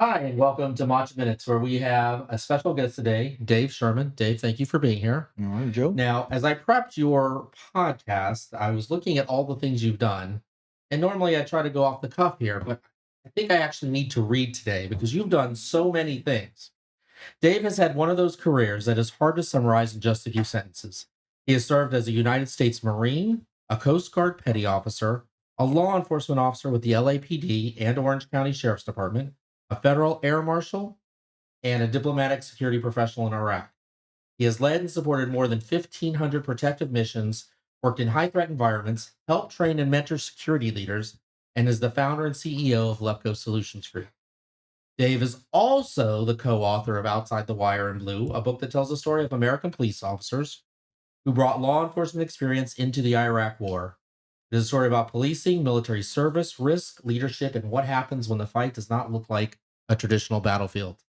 Hi, and welcome to Matcha Minutes, where we have a special guest today, Dave Sherman. Dave, thank you for being here. All right, Joe. Now, as I prepped your podcast, I was looking at all the things you've done. And normally I try to go off the cuff here, but I think I actually need to read today because you've done so many things. Dave has had one of those careers that is hard to summarize in just a few sentences. He has served as a United States Marine, a Coast Guard petty officer, a law enforcement officer with the LAPD and Orange County Sheriff's Department, a federal air marshal, and a diplomatic security professional in Iraq. He has led and supported more than 1,500 protective missions, worked in high threat environments, helped train and mentor security leaders, and is the founder and CEO of Lepco Solutions Group. Dave is also the co author of Outside the Wire in Blue, a book that tells the story of American police officers who brought law enforcement experience into the Iraq War. It is a story about policing, military service, risk, leadership, and what happens when the fight does not look like a traditional battlefield.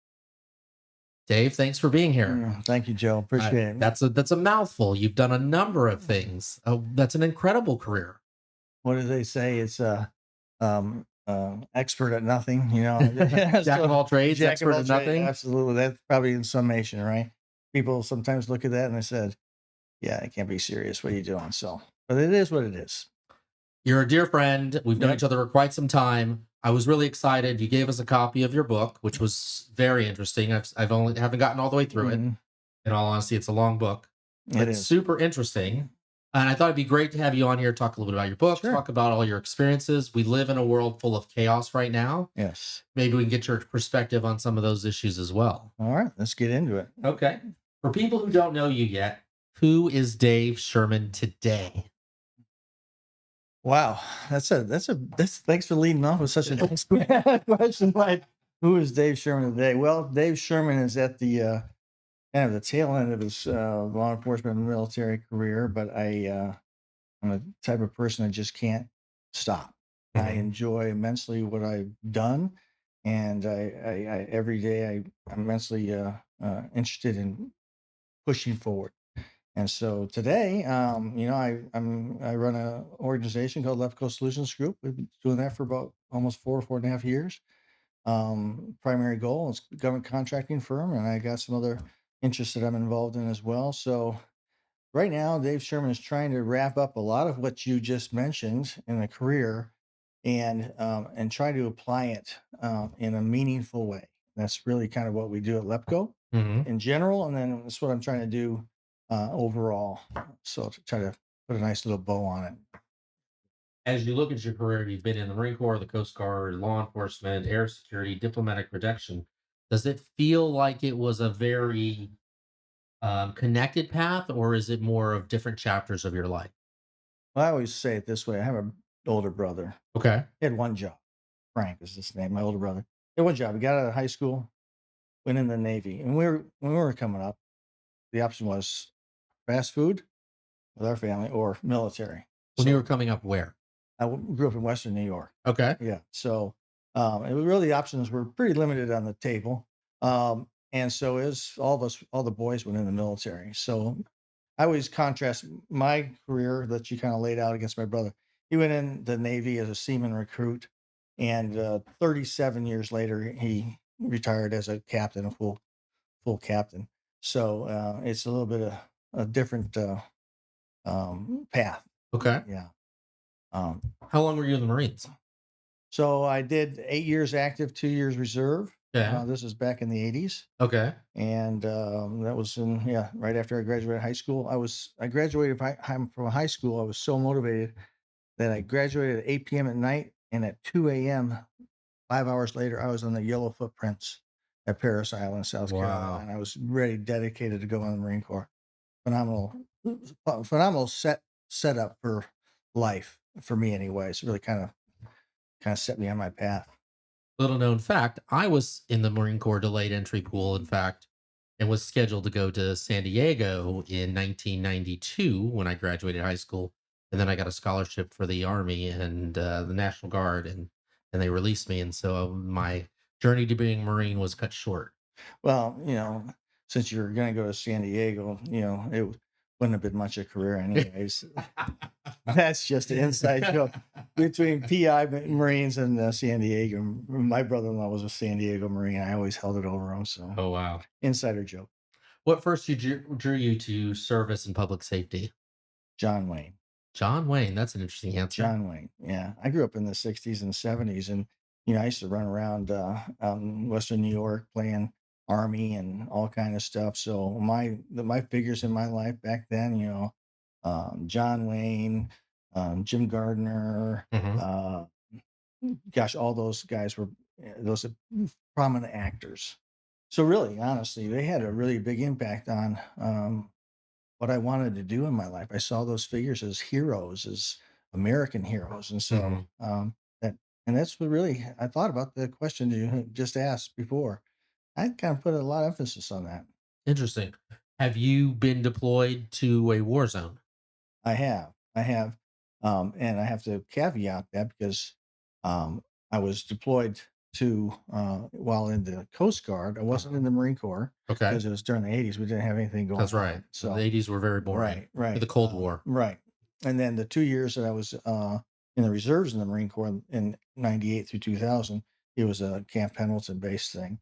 Dave, thanks for being here. Thank you, Joe. Appreciate it. That's a mouthful. You've done a number of things. That's an incredible career. What do they say? It's expert at nothing, Jack of all trades, Jack expert of all at trades, nothing. absolutely. That's probably in summation, right? People sometimes look at that and they said, yeah, it can't be serious. What are you doing? So, but it is what it is. You're a dear friend. We've known Yep. each other for quite some time. I was really excited. You gave us a copy of your book, which was very interesting. I've only haven't gotten all the way through it. Mhm. In all honesty, it's a long book. It It's is. super interesting. And I thought it'd be great to have you on here, talk a little bit about your book, Sure. talk about all your experiences. We live in a world full of chaos right now. Yes. Maybe we can get your perspective on some of those issues as well. All right, let's get into it. Okay. For people who don't know you yet, who is Dave Sherman today? Wow, that's thanks for leading off with such a nice question. Like, who is Dave Sherman today? Well, Dave Sherman is at the kind of the tail end of his law enforcement and military career, but I'm the type of person that just can't stop. I enjoy immensely what I've done, and I every day I'm immensely interested in pushing forward. And so today, I run an organization called Lepco Solutions Group. We've been doing that for about almost 4.5 years. Primary goal is government contracting firm, and I got some other interests that I'm involved in as well. So right now, Dave Sherman is trying to wrap up a lot of what you just mentioned in a career, and try to apply it in a meaningful way. That's really kind of what we do at Lepco in general, and then that's what I'm trying to do overall. So to try to put a nice little bow on it. As you look at your career, you've been in the Marine Corps, the Coast Guard, law enforcement, air security, diplomatic protection. Does it feel like it was a very connected path, or is it more of different chapters of your life? Well, I always say it this way: I have an older brother. Okay. He had one job. Frank is his name. My older brother. He had one job. He got out of high school, went in the Navy, and when we were coming up, the option was fast food with our family or military. When you were coming up, where? I grew up in Western New York. Okay. Yeah. So it was really the options were pretty limited on the table. And so is all of us, all the boys went in the military. So I always contrast my career that you kind of laid out against my brother. He went in the Navy as a seaman recruit, and 37 years later, he retired as a captain, a full captain. So it's a little bit of a different path. Okay. Yeah. How long were you in the Marines? So I did 8 years active, 2 years reserve. Yeah. This is back in the 80s. Okay. And that was right after I graduated high school. I graduated from high school. I was so motivated that I graduated at 8 p.m. at night, and at 2 a.m., 5 hours later, I was on the yellow footprints at Parris Island, South Carolina. And I was ready, dedicated to go in the Marine Corps. Phenomenal setup for life for me anyway. It's really kind of set me on my path. Little known fact, I was in the Marine Corps delayed entry pool, in fact, and was scheduled to go to San Diego in 1992 when I graduated high school. And then I got a scholarship for the Army and the National Guard, and they released me. And so my journey to being a Marine was cut short. Well, since you're going to go to San Diego, it wouldn't have been much of a career anyways. That's just an inside joke. between PI Marines and San Diego. My brother-in-law was a San Diego Marine. I always held it over him. So Oh, wow. insider joke. What first drew you to service and public safety? John Wayne. John Wayne, that's an interesting answer. John Wayne. Yeah. I grew up in the 60s and 70s. And, I used to run around out in Western New York playing Army and all kind of stuff. So my figures in my life back then, John Wayne, Jim Gardner, Mhm. gosh, all those guys were those prominent actors. So really, honestly, they had a really big impact on what I wanted to do in my life. I saw those figures as heroes, as American heroes, and so Mhm. that and that's what really I thought about the question you had just asked before. I kind of put a lot of emphasis on that. Interesting. Have you been deployed to a war zone? I have, and I have to caveat that because I was deployed to while in the Coast Guard. I wasn't in the Marine Corps Okay. because it was during the 80s. We didn't have anything going That's right. on. So the So 80s were very boring. The Cold War. right. And then the 2 years that I was in the reserves in the Marine Corps in '98 through 2000, it was a Camp Pendleton based thing.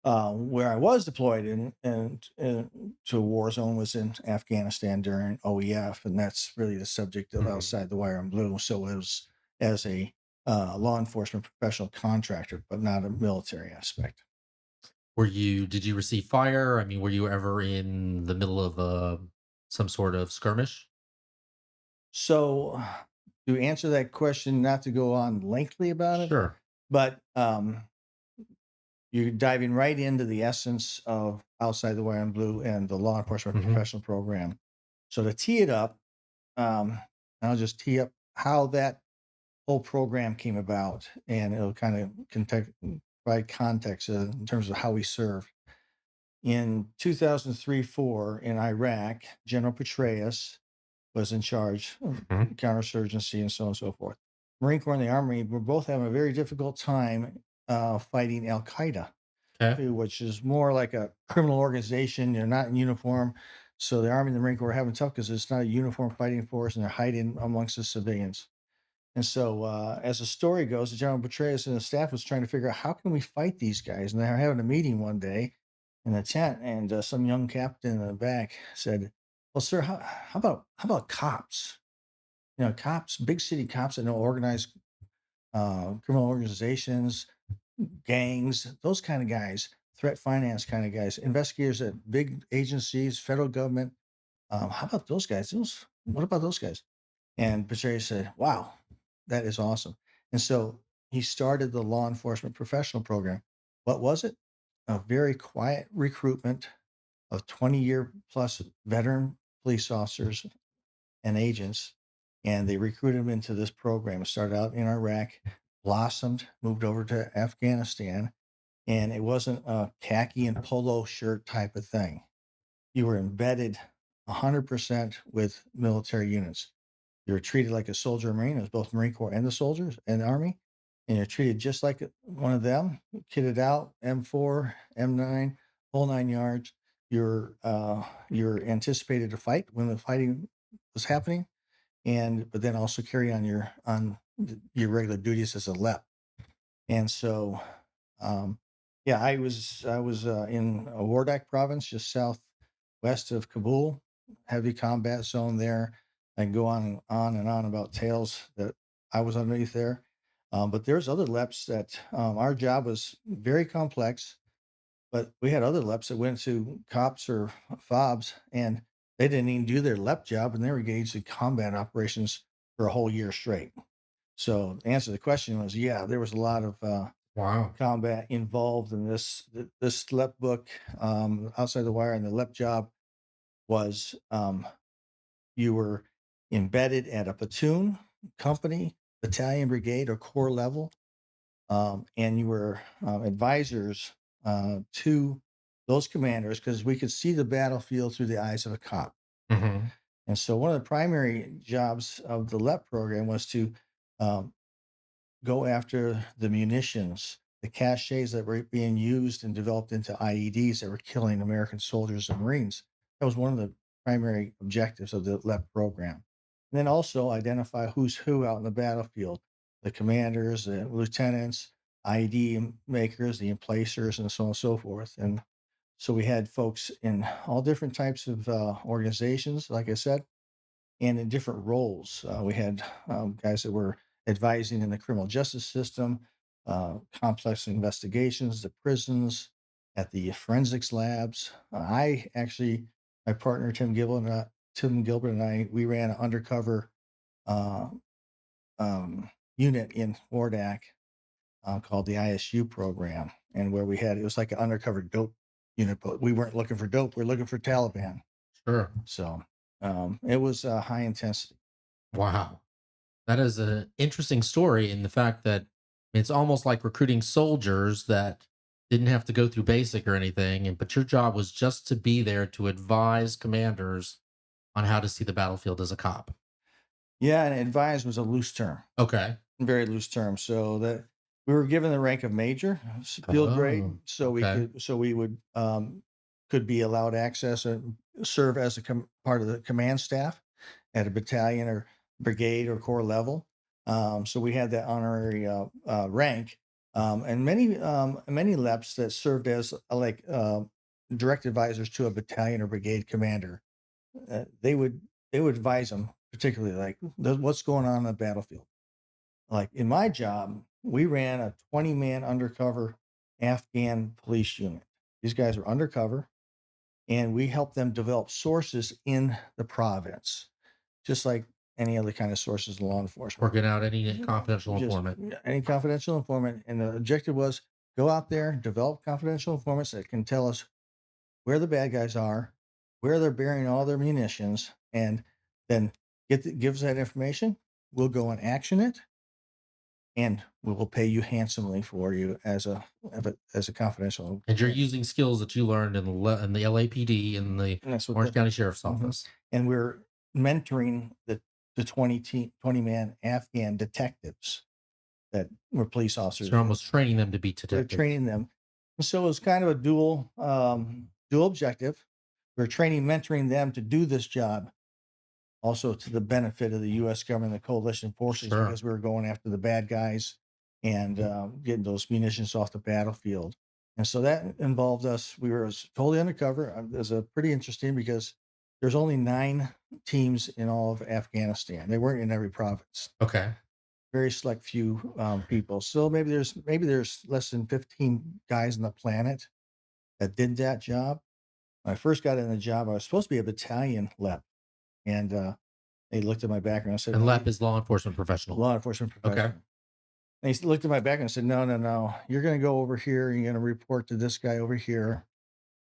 Where I was deployed to a war zone was in Afghanistan during OEF, and that's really the subject of Mhm. Outside the Wire in Blue. So it was as a law enforcement professional contractor, but not a military aspect. Did you receive fire? I mean, were you ever in the middle of some sort of skirmish? So to answer that question, not to go on lengthily about it, Sure. but you're diving right into the essence of Outside the Wire in Blue and the law enforcement Mhm. professional program. So to tee it up, I'll just tee up how that whole program came about, and it'll kind of provide context in terms of how we served. In 2003-4 in Iraq, General Petraeus was in charge of Mhm. counterinsurgency and so on and so forth. Marine Corps and the Army were both having a very difficult time fighting Al Qaeda, Okay. which is more like a criminal organization. They're not in uniform. So the Army and the Marine Corps are having tough because it's not a uniform fighting force and they're hiding amongst the civilians. And so, as the story goes, General Petraeus and his staff was trying to figure out how can we fight these guys. And they were having a meeting one day in the tent, and some young captain in the back said, "Well, sir, how about cops? Cops, big city cops that know organized criminal organizations, gangs, those kind of guys, threat finance kind of guys, investigators at big agencies, federal government. How about those guys? What about those guys?" And Petraeus said, "Wow, that is awesome." And so he started the law enforcement professional program. What was it? A very quiet recruitment of 20-year plus veteran police officers and agents. And they recruited them into this program. It started out in Iraq, blossomed, moved over to Afghanistan. And it wasn't a khaki and polo shirt type of thing. You were embedded 100% with military units. You're treated like a soldier or Marine. It was both Marine Corps and the soldiers and the Army. And you're treated just like one of them, kitted out, M4, M9, whole 9 yards. You're anticipated to fight when the fighting was happening, but then also carry on your regular duties as a LEP. And so, um, yeah, I was in Wardak province, just southwest of Kabul, heavy combat zone there. I can go on and on about tales that I was underneath there. But there's other LEPs that our job was very complex, but we had other LEPs that went to cops or FOBs and they didn't even do their LEP job and they were engaged in combat operations for a whole year straight. So the answer to the question was, yeah, there was a lot of Wow. combat involved in this LEP book, Outside the Wire, and the LEP job was you were embedded at a platoon, company, battalion, brigade, or corps level, and you were advisors to those commanders because we could see the battlefield through the eyes of a cop. Mhm. And so one of the primary jobs of the LEP program was to um, go after the munitions, the caches that were being used and developed into IEDs that were killing American soldiers and Marines. That was one of the primary objectives of the LEP program. And then also identify who's who out in the battlefield, the commanders, the lieutenants, ID makers, the emplacers, and so on and so forth. And so we had folks in all different types of organizations, like I said, and in different roles. We had guys that were advising in the criminal justice system, complex investigations, the prisons, at the forensics labs. I actually, my partner Tim Gilbert and I, we ran an undercover uh, unit in Wardak called the ISU program, and where we had it was like an undercover dope unit, but we weren't looking for dope; we are looking for Taliban. Sure. So it was high intensity. Wow. That is an interesting story in the fact that it's almost like recruiting soldiers that didn't have to go through basic or anything, and but your job was just to be there to advise commanders on how to see the battlefield as a cop. Yeah, and advised was a loose term, Okay. very loose term. So that we were given the rank of major, field grade, Oh, so okay. we would could be allowed access and serve as a part of the command staff at a battalion or brigade or corps level. So we had that honorary rank, and many LEPs that served as direct advisors to a battalion or brigade commander. They would advise them, particularly like what's going on the battlefield. Like in my job, we ran a 20-man undercover Afghan police unit. These guys were undercover, and we helped them develop sources in the province, just like any other kind of sources in law enforcement. Working out any confidential Just informant. any confidential informant. And the objective was go out there, develop confidential informants that can tell us where the bad guys are, where they're burying all their munitions, and then gives that information. We'll go and action it, and we will pay you handsomely for you as a confidential. And you're using skills that you learned in in the LAPD and the And that's what Orange County Sheriff's Office. and we're mentoring the 20 man Afghan detectives that were police officers. So you're almost training them to be We're detectives. training them. And so it was kind of a dual objective. We're training, mentoring them to do this job, also to the benefit of the U.S. government, the coalition forces, Sure. because we were going after the bad guys and getting those munitions off the battlefield. And so that involved us. We were totally undercover. It was pretty interesting because there's only 9 teams in all of Afghanistan. They weren't in every province. Okay. Very select few people. So maybe there's less than 15 guys on the planet that did that job. When I first got in the job, I was supposed to be a battalion LEP, and they looked at my background and said, And "No, LEP is law enforcement professional. law enforcement professional." Okay. And he looked at my background and said, "No, no, no. You're going to go over here. You're going to report to this guy over here,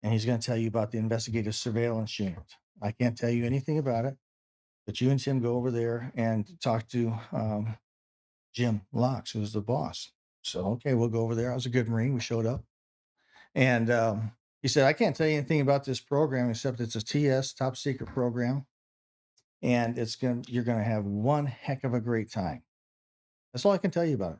and he's going to tell you about the investigative surveillance unit. I can't tell you anything about it, but you and Tim go over there and talk to Jim Locks, who was the boss." So, okay, we'll go over there. I was a good Marine. We showed up, and he said, "I can't tell you anything about this program except it's a TS, top secret program, and you're gonna have one heck of a great time. That's all I can tell you about it."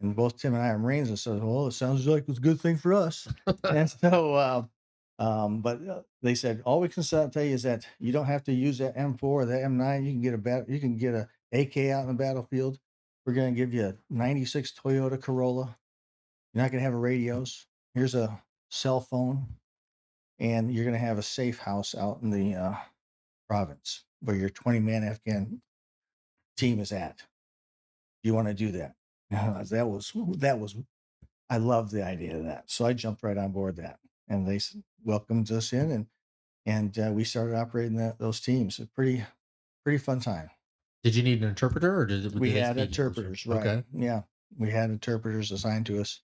And both Tim and I are Marines, and so, well, it sounds like it's a good thing for us. And so, but they said all we can tell you is that you don't have to use that M4 or that M9. You can get a AK out in the battlefield. We're going to give you a '96 Toyota Corolla. You're not going to have radios. Here's a cell phone, and you're going to have a safe house out in the province where your 20-man Afghan team is at. Do you want to do that? That was I loved the idea of that, so I jumped right on board that, and they welcomed us in, and we started operating those teams. A pretty fun time. Did you need an interpreter or We did they had speak English? interpreters, right? Okay. Yeah, we had interpreters assigned to us.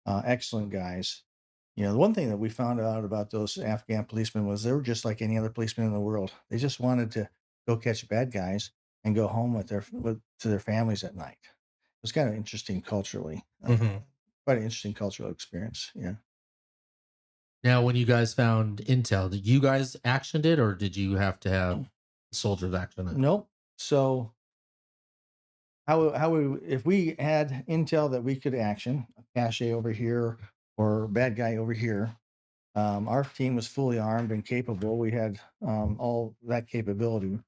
Excellent guys. You know, the one thing that we found out about those Afghan policemen was they were just like any other policeman in the world. They just wanted to go catch bad guys and go home to their families at night. It was kind of interesting culturally. Hmm. Quite an interesting cultural experience. Yeah. Now, when you guys found intel, did you guys actioned it or did you have to have soldiers action it? Nope. So if we had intel that we could action a cache over here or bad guy over here, our team was fully armed and capable. We had all that capability.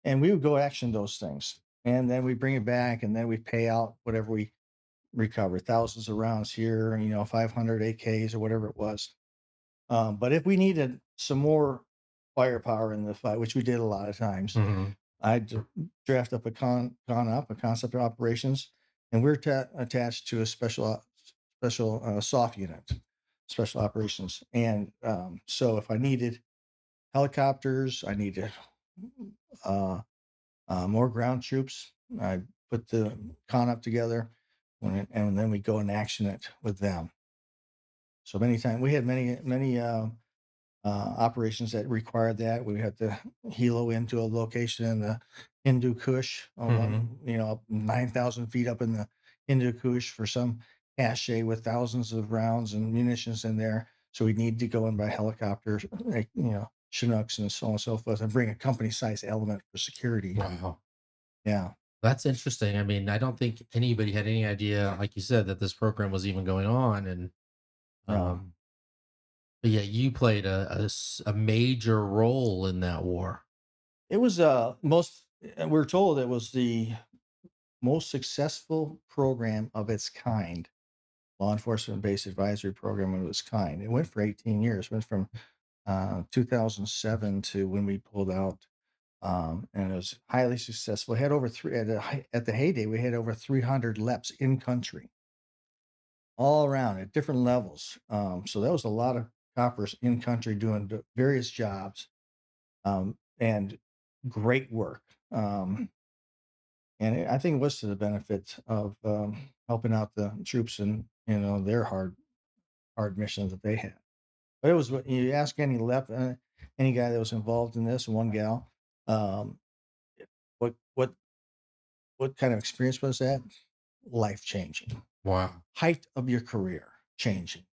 and we would go action those things, and then we bring it back, and then we pay out whatever we recover, thousands of rounds here, 500 AKs or whatever it was. But if we needed some more firepower in the fight, which we did a lot of times, Hmm. I'd draft up a concept of operations, and we're attached to a special soft unit, special operations. And so if I needed helicopters, I needed uh, more ground troops, I put the con up together, and then we go and action it with them. So many times we had many operations that required that. We had to helo into a location in the Hindu Kush, Hmm. 9,000 feet up in the Hindu Kush for some cache with thousands of rounds and munitions in there. So we need to go in by helicopter, like, Chinooks and so on and so forth, and bring a company size element for security. Wow. Yeah. That's interesting. I mean, I don't think anybody had any idea, like you said, that this program was even going on. And Yeah. um, but yeah, you played a major role in that war. It was we're told it was the most successful program of its kind, law enforcement based advisory program of its kind. It went for 18 years, went from 2007 to when we pulled out. And it was highly successful. It had over at the heyday, we had over 300 LEPs in country, all around at different levels. So that was a lot of coppers in country doing various jobs, and great work. And I think it was to the benefit of helping out the troops in their hard missions that they had. But it was you ask any any guy that was involved in this, one gal, um, what what what kind of experience was that? Life changing, Wow. height of your career changing,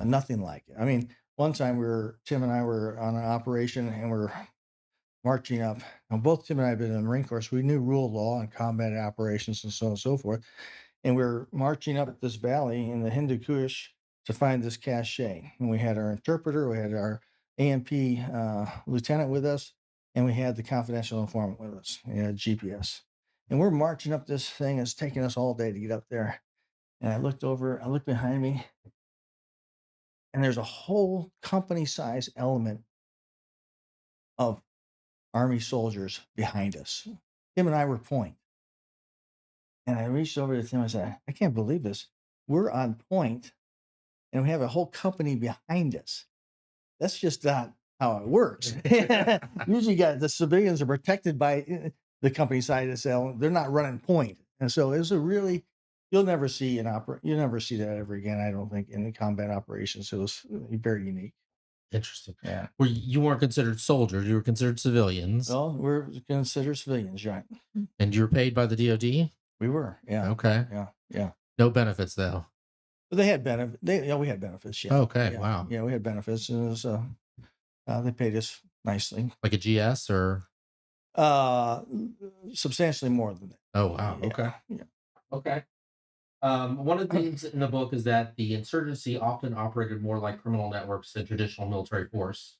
nothing like it. I mean, one time Tim and I were on an operation, and we're marching up. And both Tim and I had been in the Marine Corps, so we knew rule of law and combat operations and so on and so forth. And we are marching up this valley in the Hindu Kush to find this cache. And we had our interpreter, we had our AMP lieutenant with us, and we had the confidential informant with us, GPS. And we're marching up this thing. It's taking us all day to get up there. And I looked behind me, and there's a whole company size element of Army soldiers behind us. Tim and I were point. And I reached over to Tim and said, I can't believe this. We're on point, and we have a whole company behind us. That's just not how it works. Usually, the civilians are protected by the company side of the cell. They're not running point, and so it was a really you'll never see you'll never see that ever again. I don't think in the combat operations. It was very unique. Interesting. Yeah. Well, you weren't considered soldiers, you were considered civilians, Well, we're considered civilians, right? and you were paid by the DoD? We were. Yeah. Okay. Yeah. Yeah. No benefits though. But they had benefit. We had benefits. Yeah. Okay, Yeah. wow. Yeah. We had benefits, and it was they paid us nicely. Like a GS or Uh, Substantially more than that. oh wow, okay. Yeah, yeah. Okay. One of the things in the book is that the insurgency often operated more like criminal networks than traditional military force.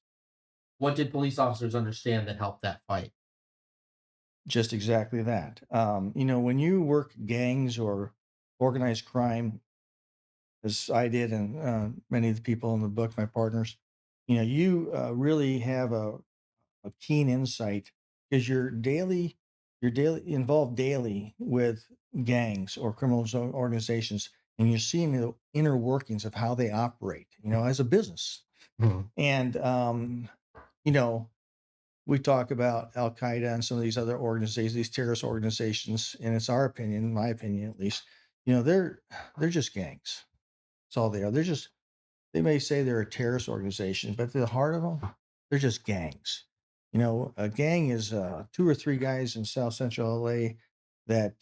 What did police officers understand that helped that fight? Just exactly that. When you work gangs or organized crime, as I did, and many of the people in the book, my partners, you really have a keen insight because you're daily involved daily with gangs or criminal organizations, and you're seeing the inner workings of how they operate, as a business. Mhm. And you know, we talk about Al Qaeda and some of these other organizations, these terrorist organizations, and it's our opinion, my opinion at least, they're just gangs. That's all they are. They may say they're a terrorist organization, but at the heart of them, they're just gangs. A gang is two or three guys in South Central LA that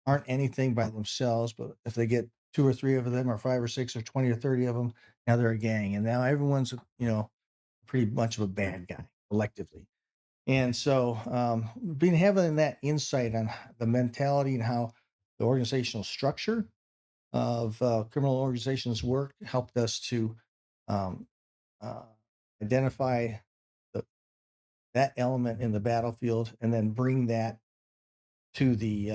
aren't anything by themselves, but if they get two or three of them, or five or six or 20 or 30 of them, now they're a gang. And now everyone's, pretty much of a bad guy collectively. And so, being having that insight on the mentality and how the organizational structure of criminal organizations work helped us to um, uh, identify that element in the battlefield and then bring that to the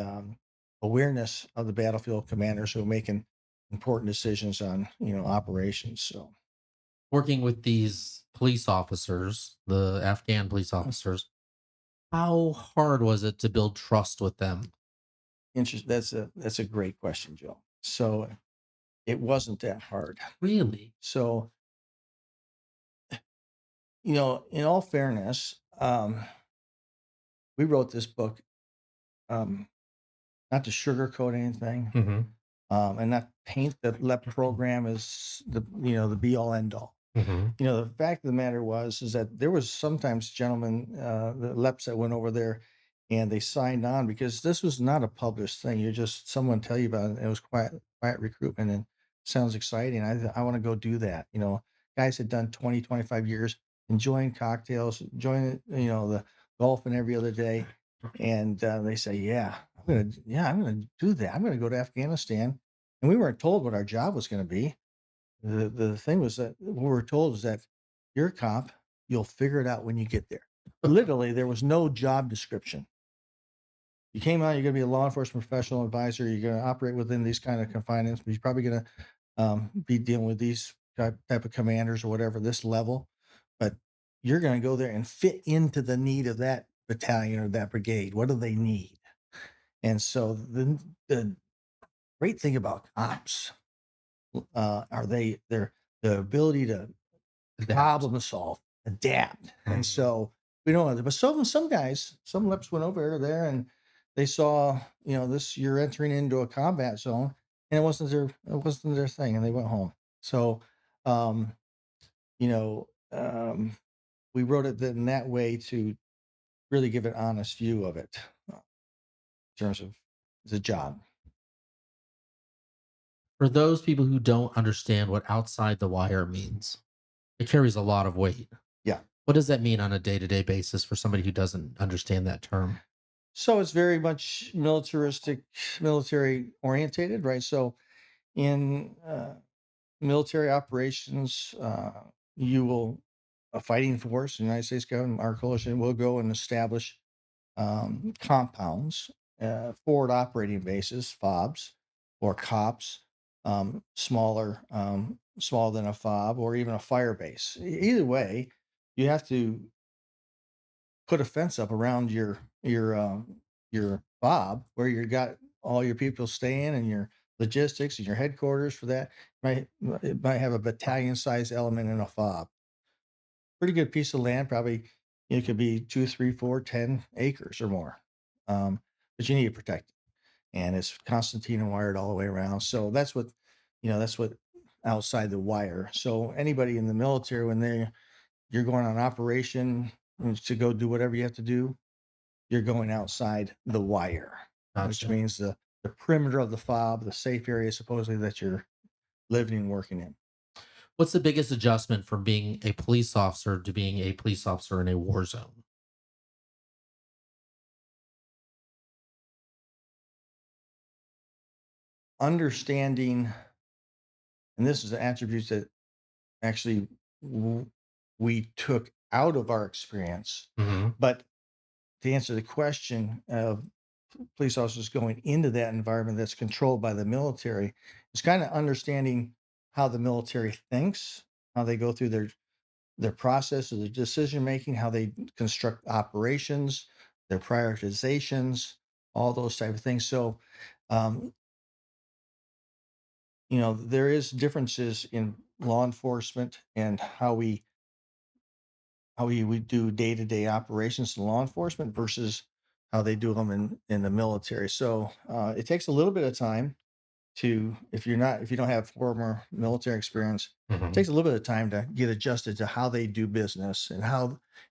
awareness of the battlefield commanders who are making important decisions on operations. So Working with these police officers, the Afghan police officers, how hard was it to build trust with them? that's a great question, Joe. So it wasn't that hard. Really? So in all fairness, we wrote this book not to sugarcoat anything, Mhm. and not paint the LEP program as the be all end all. Mhm. The fact of the matter is that there was sometimes gentlemen, the LEPs that went over there and they signed on because this was not a published thing. You just someone tell you about it. It was quiet recruitment and sounds exciting. I want to go do that. Guys had done 20, 25 years, enjoying cocktails, enjoying the golfing every other day. And they say, I'm gonna do that. I'm gonna go to Afghanistan. And we weren't told what our job was going to be. The thing was that what we were told is that you're a cop, you'll figure it out when you get there. Literally, there was no job description. You came out, you're going to be a law enforcement professional advisor. You're going to operate within these kind of confinements, but you're probably going to be dealing with these type of commanders or whatever, this level. But you're going to go there and fit into the need of that battalion or that brigade. What do they need? And so the great thing about cops are their ability to Adapt. problem solve, adapt. And so we don't know, but some guys, some lips went over there and they saw, this you're entering into a combat zone, and it wasn't their thing, and they went home. So, um, you know, um, we wrote it in that way to really give an honest view of it in terms of the job. For those people who don't understand what outside the wire means, it carries a lot of weight. Yeah. What does that mean on a day-to-day basis for somebody who doesn't understand that term? So it's very much militaristic, military orientated, right? So in military operations, you will a fighting force, the United States government, our coalition will go and establish compounds, forward operating bases, FOBs, or COPs, smaller than a FOB, or even a fire base. Either way, you have to put a fence up around your fob where you got all your people staying and your logistics and your headquarters for that. It might have a battalion size element in a fob. Pretty good piece of land, probably it could be 2, 3, 4, 10 acres or more. But you need to protect it. And it's Constantine wired all the way around. So that's what outside the wire. So anybody in the military, when you're going on operation to go do whatever you have to do, you're going outside the wire, which Gotcha. means the perimeter of the fob, the safe area supposedly that you're living and working in. What's the biggest adjustment from being a police officer to being a police officer in a war zone? Understanding, and this is the attributes that actually we took out of our experience, Mhm. but to answer the question of police officers going into that environment that's controlled by the military, is kind of understanding how the military thinks, how they go through their process of their decision making, how they construct operations, their prioritizations, all those type of things. So, um, there is differences in law enforcement and how we do day-to-day operations in law enforcement versus how they do them in the military. So it takes a little bit of time to, if you don't have former military experience, it Mhm. takes a little bit of time to get adjusted to how they do business and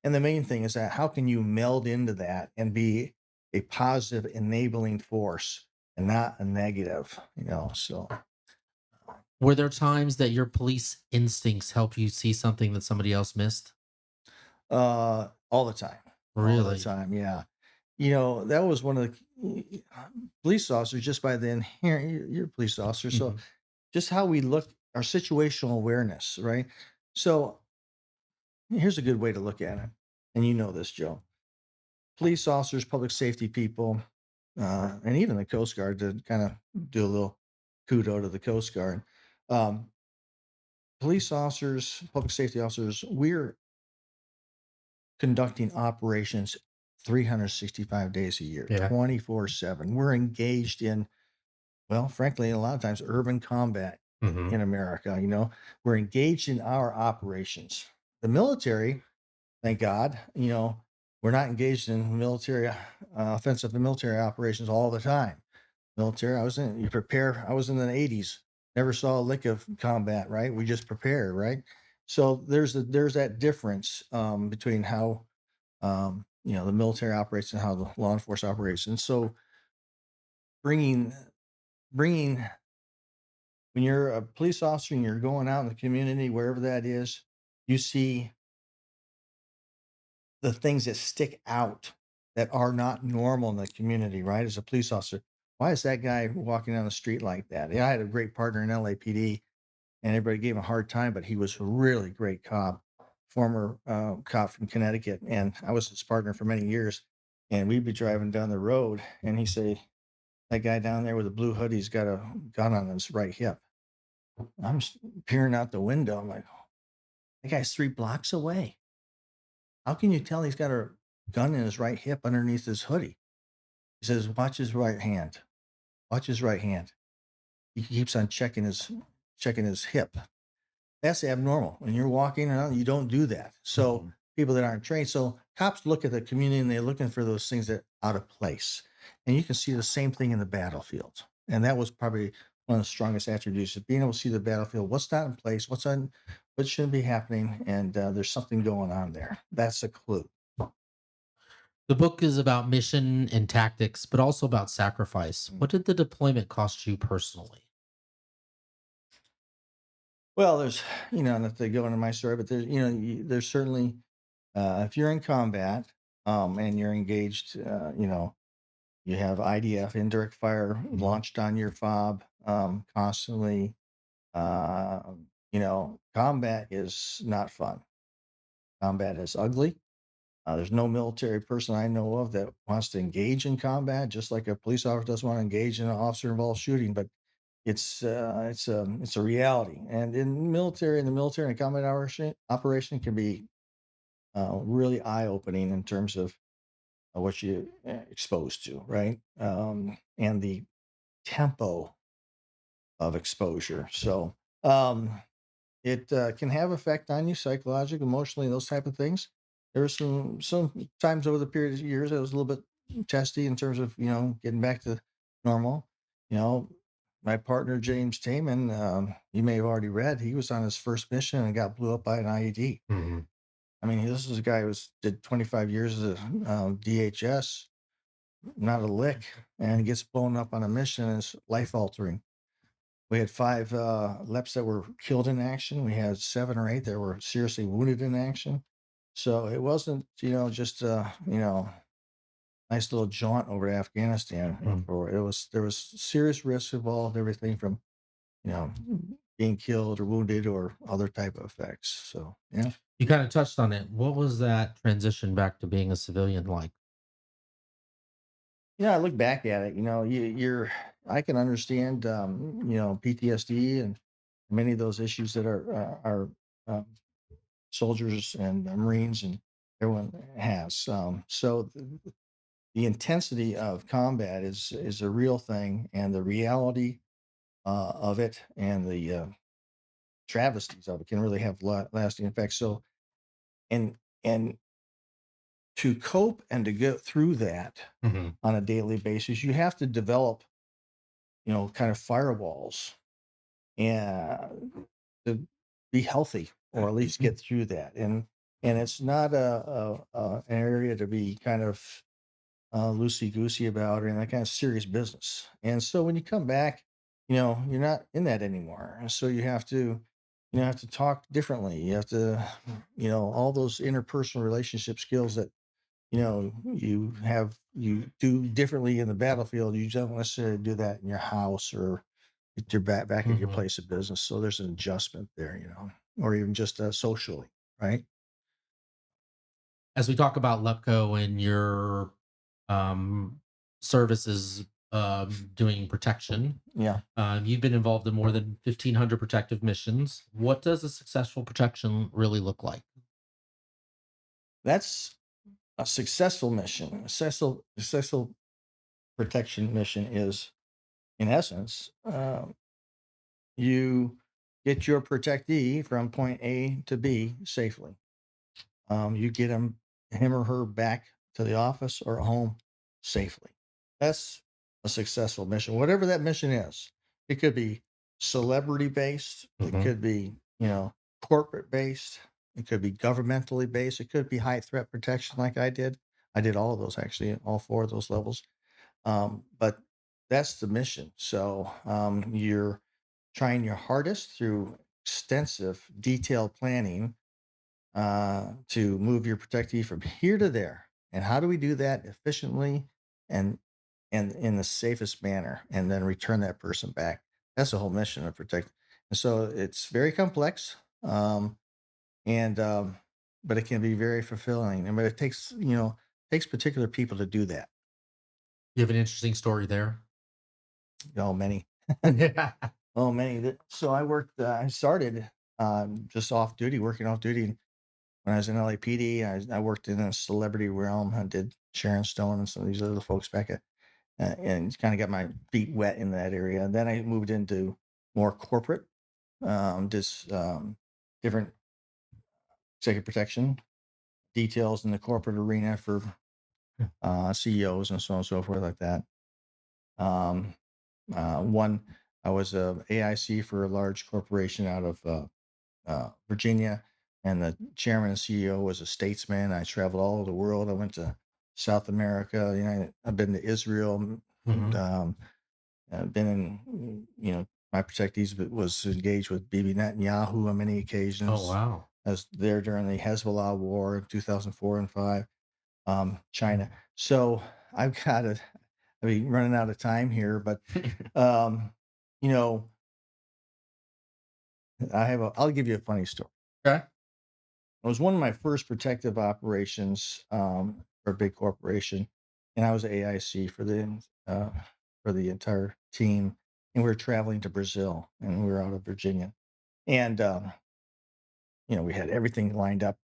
the main thing is that how can you meld into that and be a positive enabling force and not a negative, so Were there times that your police instincts helped you see something that somebody else missed? all the time. All the Really? time, yeah. That was one of the police officers just by the inherent you're a police officer, so Mhm. just how we look our situational awareness, right? So here's a good way to look at it. and you know this, Joe. Police officers, public safety people, and even the Coast Guard, to kind of do a little kudo to the Coast Guard. Um, Police officers, public safety officers, we're conducting operations 365 days a year, Yeah. 24/7. We're engaged in, well, frankly, a lot of times urban combat Hmm. in America. We're engaged in our operations. The military, thank God, we're not engaged in military, offensive and military operations all the time. Military, I was in the 80s, never saw a lick of combat, right? We just prepare, right? So there's that difference between how the military operates and how the law enforcement operates. And so bringing bringing when you're a police officer and you're going out in the community, wherever that is, you see the things that stick out that are not normal in the community, right? As a police officer, why is that guy walking down the street like that? Yeah, I had a great partner in LAPD, and everybody gave him a hard time, but he was a really great cop, former cop from Connecticut, and I was his partner for many years. And we'd be driving down the road, and he'd say, "That guy down there with the blue hoodie's got a gun on his right hip." I'm peering out the window. I'm like, "That guy's 3 blocks away. How can you tell he's got a gun in his right hip underneath his hoodie?" He says, "Watch his right hand. Watch his right hand. He keeps on checking his hip." That's abnormal. When you're walking around, you don't do that. So people that aren't trained, so cops look at the community and they're looking for those things that are out of place. And you can see the same thing in the battlefield. And that was probably one of the strongest attributes, is being able to see the battlefield, what's not in place, what shouldn't be happening, and there's something going on there. That's a clue. The book is about mission and tactics, but also about sacrifice. What did the deployment cost you personally? Well, there's, not to go into my story, but there's certainly, if you're in combat, and you're engaged, you have IDF, indirect fire, launched on your fob, constantly. Uh, Combat is not fun. Combat is ugly. There's no military person I know of that wants to engage in combat, just like a police officer doesn't want to engage in an officer-involved shooting. But it's a reality. And in the military and combat operation can be really eye-opening in terms of what you exposed to, right? And the tempo of exposure. So it can have effect on you psychologically, emotionally, those type of things. There were some times over the period of years it was a little bit testy in terms of getting back to normal. You know, my partner James Taman, you may have already read, he was on his first mission and got blew up by an IED. Mhm. I mean, this is a guy who did 25 years as a DHS, not a lick, and he gets blown up on a mission and it's life altering. We had 5 LEPs that were killed in action. We had 7 or 8 that were seriously wounded in action. So it wasn't, just nice little jaunt over to Afghanistan. Mm. There was serious risks involved, everything from you know being killed or wounded or other type of effects. So yeah. You kind of touched on it. What was that transition back to being a civilian like? I look back at it, I can understand, PTSD and many of those issues that our um, soldiers and Marines and everyone has. So the intensity of combat is a real thing, and the reality of it and the travesties of it can really have lasting effects. So, and and to cope and to get through that Mhm. on a daily basis, you have to develop, kind of firewalls and to be healthy or at least get through that. And it's not an area to be kind of loosey goosey about or in that kind of serious business. And so when you come back, you're not in that anymore. And so you have to talk differently. You have to, all those interpersonal relationship skills that you do differently in the battlefield. You don't necessarily do that in your house or at your back at your Mhm. place of business. So there's an adjustment there, or even just socially, right? As we talk about Lepco and your um, services doing protection, Yeah, you've been involved in more than 1,500 protective missions. What does a successful protection really look like? that's a successful mission. A successful protection mission is, in essence, you get your protectee from point A to B safely. You get him or her back to the office or home safely. That's a successful mission, whatever that mission is. It could be celebrity based, it Hmm. could be, corporate based, it could be governmentally based, it could be high threat protection like I did. I did all of those actually, all four of those levels. But that's the mission. So you're trying your hardest through extensive detailed planning to move your protectee from here to there. And how do we do that efficiently and in the safest manner, and then return that person back? That's the whole mission of protect. And so it's very complex, and but it can be very fulfilling. And but it takes takes particular people to do that. You have an interesting story there. Many. Yeah. Oh, many. So I worked. I started just off duty, working off duty when I was in LAPD. I worked in a celebrity realm. I did Sharon Stone and some of these other folks back at, and kind of got my feet wet in that area. And then I moved into more corporate, just different executive protection details in the corporate arena for CEOs and so on and so forth like that. Um, one, I was a AIC for a large corporation out of Virginia, and the chairman and CEO was a statesman. I traveled all over the world. I went to South America. I've been to Israel. Hmm. Um, I've been in, my protectees was engaged with Bibi Netanyahu on many Oh, occasions. wow. I was there during the Hezbollah war in 2004 and five, China. So I've got to, I mean, running out of time here, but, um, you know, I'll give you a funny story. Okay. It was one of my first protective operations for a big corporation, and I was AIC for the entire team. And we were traveling to Brazil, and we were out of Virginia, and we had everything lined up,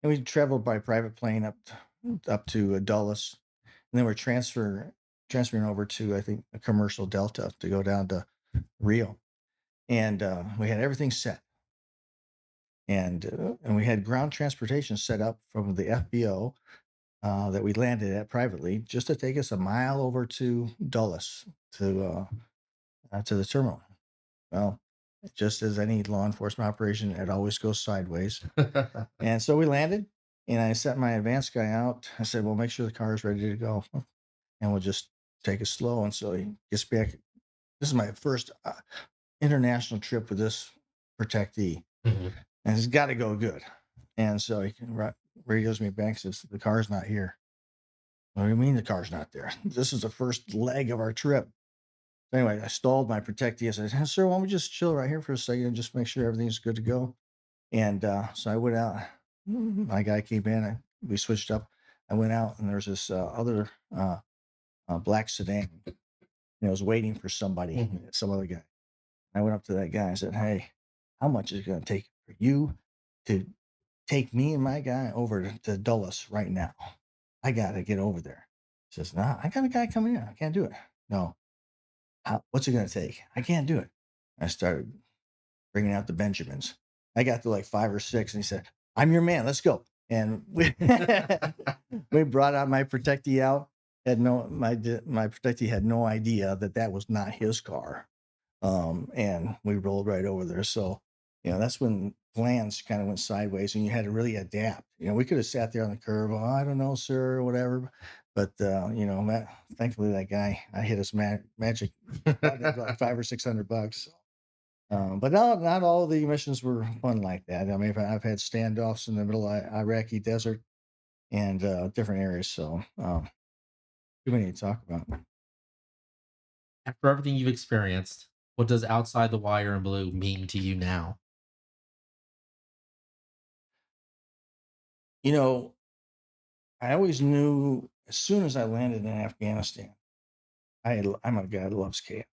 and we traveled by private plane up to Dulles, and then we're transferring over to, I think, a commercial Delta to go down to Rio, and we had everything set, and we had ground transportation set up from the FBO that we landed at privately, just to take us a mile over to Dulles to the terminal. Well, just as any law enforcement operation, it always goes sideways. And so we landed, and I sent my advanced guy out. I said, "Well, make sure the car is ready to go, and we'll just take it slow." And so he gets back. This is my first international trip with this protectee, Mhm. and it's got to go good. And so he radios me back, says, "The car's not here." What do you mean the car's not there? This is the first leg of our trip. Anyway, I stalled my protectee. I said, "Hey, sir, why don't we just chill right here for a second and just make sure everything's good to go?" And so I went out. My guy came in. We switched up. I went out, and there's this other black sedan. I was waiting for somebody, Mhm. some other guy. I went up to that guy and said, "Hey, how much is it going to take for you to take me and my guy over to Dulles right now? I got to get over there." He says, "Nah, I got a guy coming in. I can't do it." "No, what's it going to take? I can't do it." I started bringing out the Benjamins. I got to like five or six, and he said, "I'm your man. Let's go." And we we brought out my protectee out. Had no my protectee had no idea that was not his car, and we rolled right over there. So that's when plans kind of went sideways, and you had to really adapt. We could have sat there on the curb. "Oh, I don't know, sir," or whatever. But thankfully that guy, I hit his magic like $500 or $600. But not all the missions were fun like that. I mean, I've had standoffs in the middle of Iraqi desert and different areas. So too many to talk about. After everything you've experienced, what does outside the wire and blue mean to you now? You know, I always knew as soon as I landed in Afghanistan, I'm a guy that loves chaos.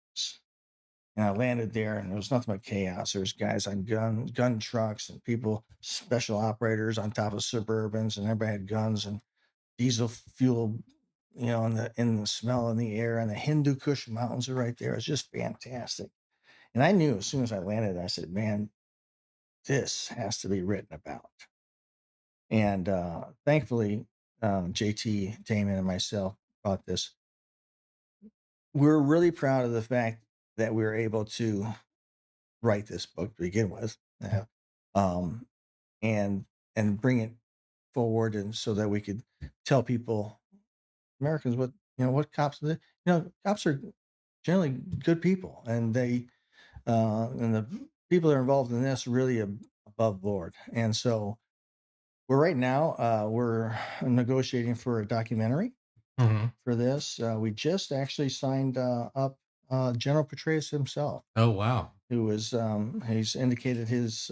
And I landed there, and there was nothing but chaos. There's guys on gun trucks, and people, special operators on top of Suburbans, and everybody had guns and diesel fuel, in the smell in the air. And the Hindu Kush mountains are right there. It's just fantastic. And I knew as soon as I landed, I said, "Man, this has to be written about." And thankfully, JT Damon and myself brought this. We're really proud of the fact that we were able to write this book to begin with, um, and bring it forward, and so that we could tell people, Americans, what cops do. Cops are generally good people, and the people that are involved in this really above board. And so right now we're negotiating for a documentary for this. We just actually signed up General Petraeus himself, Oh, wow. who is he's indicated his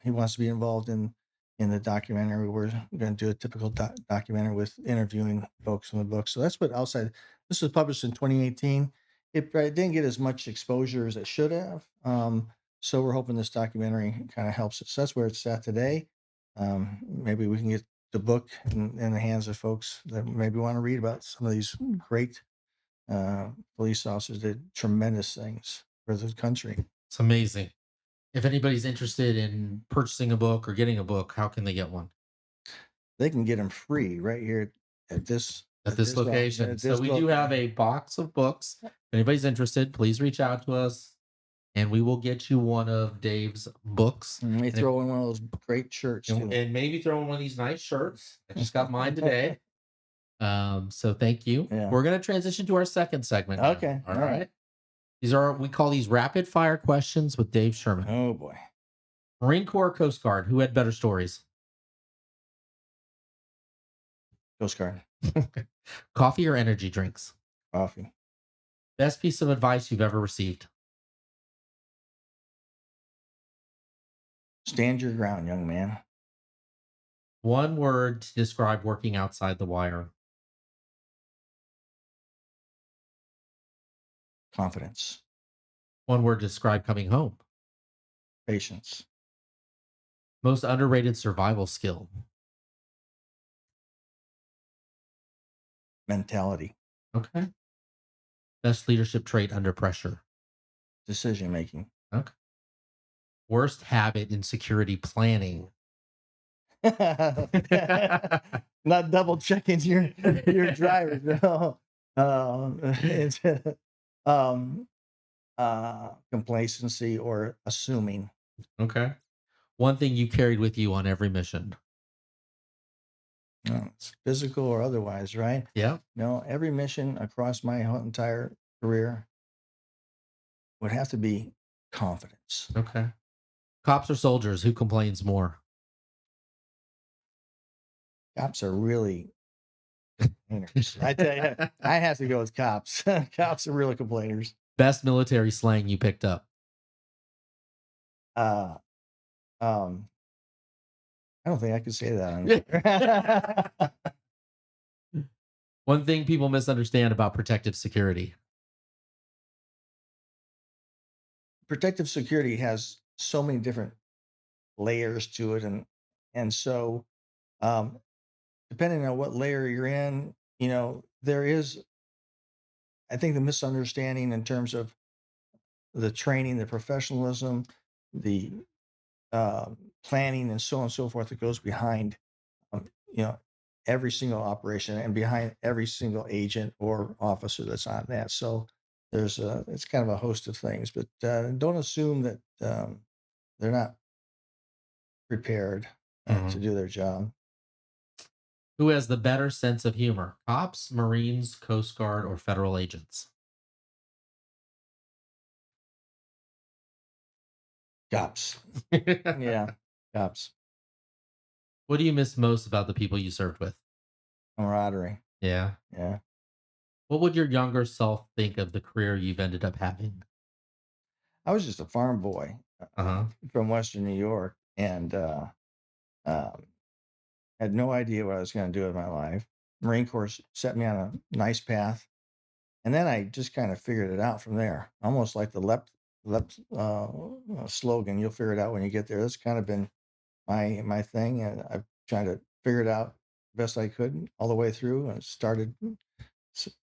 he wants to be involved in the documentary. We're going to do a typical documentary with interviewing folks from the book. So that's what Outside. This was published in 2018. It didn't get as much exposure as it should have. So we're hoping this documentary kind of helps us. That's where it's at today. Maybe we can get the book in the hands of folks that maybe want to read about some of these great police officers did tremendous things for the country. It's amazing. If anybody's interested in purchasing a book or getting a book, how can they get one? They can get them free right here at This location. So we do have a box of books. If anybody's interested, please reach out to us and we will get you one of Dave's books. And they throw in one of those great shirts too. And maybe throw in one of these nice shirts. I just got mine today. So thank you. Yeah. We're going to transition to our second segment now. Okay. All right. We call these rapid fire questions with Dave Sherman. Oh boy. Marine Corps, Coast Guard, who had better stories? Coast Guard. Coffee or energy drinks? Coffee. Best piece of advice you've ever received? Stand your ground, young man. One word to describe working outside the wire. Confidence. One word to describe coming home. Patience. Most underrated survival skill. Mentality. Okay. Best leadership trait under pressure. Decision making. Okay. Worst habit in security planning. Not double checking your driver. No. It's complacency or assuming. Okay. One thing you carried with you on every mission. It's physical or otherwise, right? Yeah. No, every mission across my whole entire career would have to be confidence. Okay. Cops or soldiers, who complains more? Cops are really complainers. I tell you, I have to go with cops. Cops are really complainers. Best military slang you picked up? I don't think I could say that on One thing people misunderstand about protective security. Protective security has so many different layers to it, and so depending on what layer you're in, there is, I think, the misunderstanding in terms of the training, the professionalism, the planning, and so on and so forth that goes behind, um, you know, every single operation and behind every single agent or officer that's on that. So it's kind of a host of things, but don't assume that they're not prepared to do their job. Who has the better sense of humor? Cops, Marines, Coast Guard, or federal agents? Cops. Yeah, cops. What do you miss most about the people you served with? Camaraderie. Yeah. Yeah. What would your younger self think of the career you've ended up having? I was just a farm boy Uh huh. from Western New York, and um, Had no idea what I was going to do with my life. Marine Corps set me on a nice path. And then I just kind of figured it out from there. Almost like the LEP slogan, you'll figure it out when you get there. That's kind of been my thing. And I've tried to figure it out best I could all the way through, and started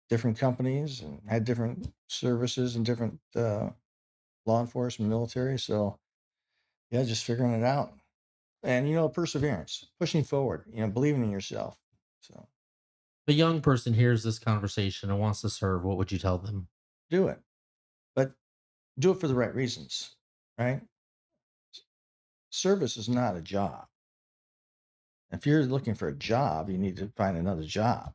different companies and had different services and different law enforcement, military. So yeah, just figuring it out. And perseverance, pushing forward, believing in yourself. So If a young person hears this conversation and wants to serve, what would you tell them? do it, but do it for the right reasons, right? Service is not a job. If you're looking for a job, you need to find another job.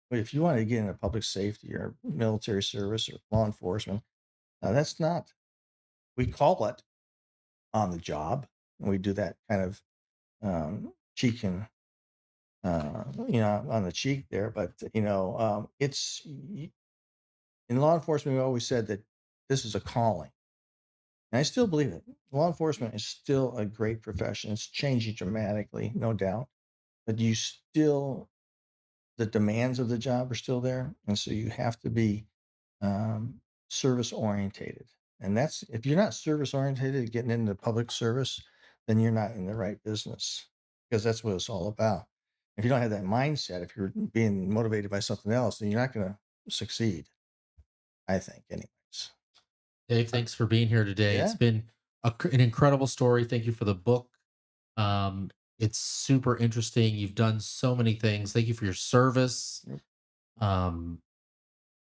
But if you want to get into public safety or military service or law enforcement, that's not, we call it on the job. And we do that kind of cheek and, on the cheek there. But, it's in law enforcement, we always said that this is a calling. And I still believe it. Law enforcement is still a great profession. It's changing dramatically, no doubt. But the demands of the job are still there. And so you have to be service orientated. And that's, if you're not service orientated, getting into public service, then you're not in the right business, because that's what it's all about. If you don't have that mindset, if you're being motivated by something else, then you're not going to succeed, I think, anyways. Dave, thanks for being here today. It's Yeah. been an incredible story. Thank you for the book. Um, it's super interesting. You've done so many things. Thank you for your service. Yep. Um,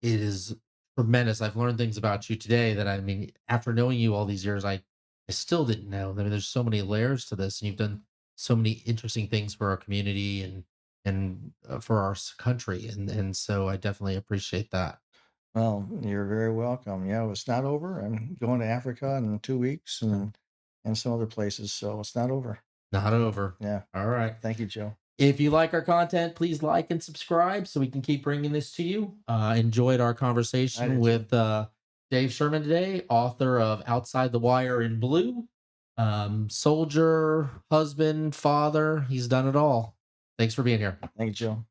it is tremendous. I've learned things about you today that, I mean, after knowing you all these years, I still didn't know. I mean, there's so many layers to this, and you've done so many interesting things for our community and for our country, and so I definitely appreciate that. Well, you're very welcome. Yeah, it's not over. I'm going to Africa in 2 weeks and some other places. So it's not over. Not over. Yeah. All right. Thank you, Joe. If you like our content, please like and subscribe so we can keep bringing this to you. Enjoyed our I conversation did too. with Dave Sherman today, author of Outside the Wire in Blue. Soldier, husband, father, he's done it all. Thanks for being here. Thank you, Joe.